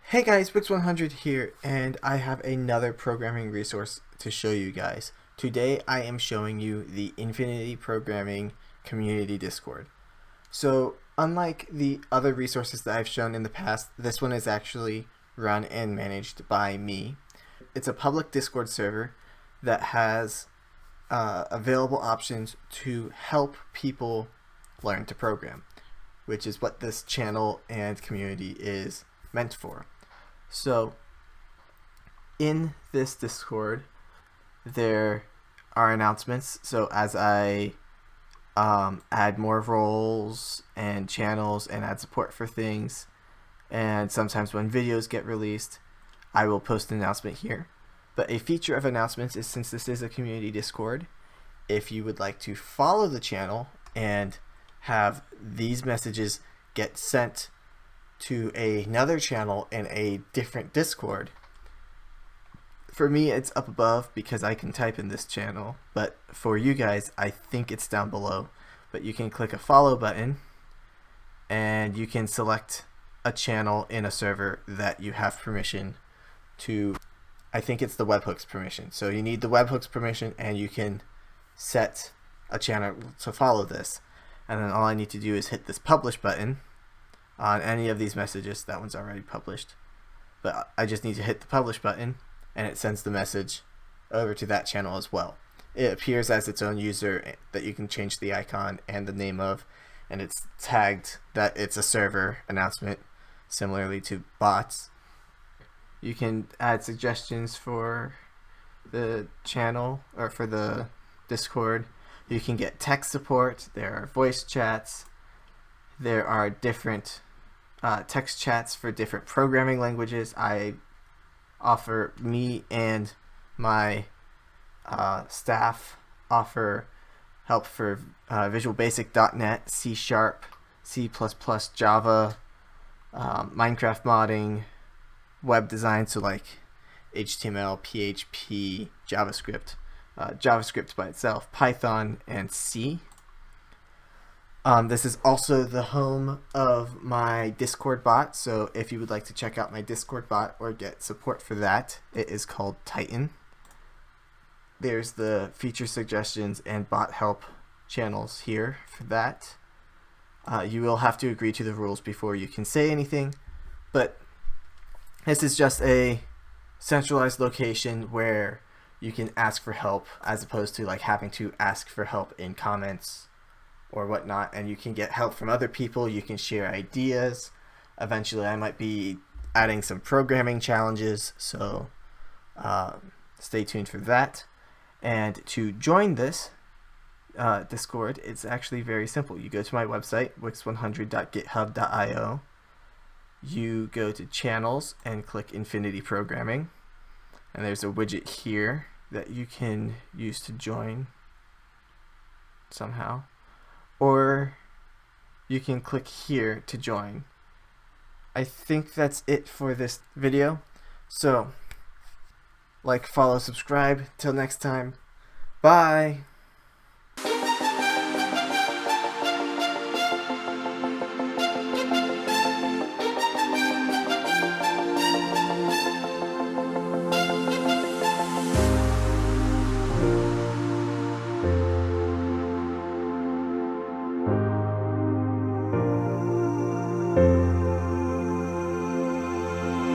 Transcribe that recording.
Hey guys, Wix100 here, and I have another programming resource to show you guys. Today I am showing you the Infinity Programming Community Discord. So, unlike the other resources that I've shown in the past, this one is actually run and managed by me. It's a public Discord server that has available options to help people learn to program, which is what this channel and community is meant for. So in this Discord, there are announcements. So as I add more roles and channels and add support for things, and sometimes when videos get released, I will post an announcement here. But a feature of announcements is, since this is a community Discord, if you would like to follow the channel and have these messages get sent to another channel in a different Discord. For me, it's up above because I can type in this channel, but for you guys, I think it's down below. But you can click a follow button and you can select a channel in a server that you have permission to. I think it's the webhooks permission. So you need the webhooks permission and you can set a channel to follow this. And then all I need to do is hit this publish button on any of these messages. That one's already published, but I just need to hit the publish button and it sends the message over to that channel as well. It appears as its own user that you can change the icon and the name of, and it's tagged that it's a server announcement, similarly to bots. You can add suggestions for the channel or for the Discord. You can get text support. There are voice chats. There are different text chats for different programming languages. Me and my staff offer help for Visual Basic, .NET, C#, C++, Java, Minecraft modding, web design, so like HTML, PHP, JavaScript, JavaScript by itself, Python, and C. This is also the home of my Discord bot, so if you would like to check out my Discord bot or get support for that, it is called Titan. There's the feature suggestions and bot help channels here for that. You will have to agree to the rules before you can say anything, but this is just a centralized location where you can ask for help as opposed to like having to ask for help in comments or whatnot, and you can get help from other people. You can share ideas. Eventually I might be adding some programming challenges, so stay tuned for that. And to join this Discord, it's actually very simple. You go to my website, wix100.github.io. You go to channels and click Infinity Programming, and there's a widget here that you can use to join somehow, or you can click here to join. I think that's it for this video. So like, follow, subscribe. Till next time, bye.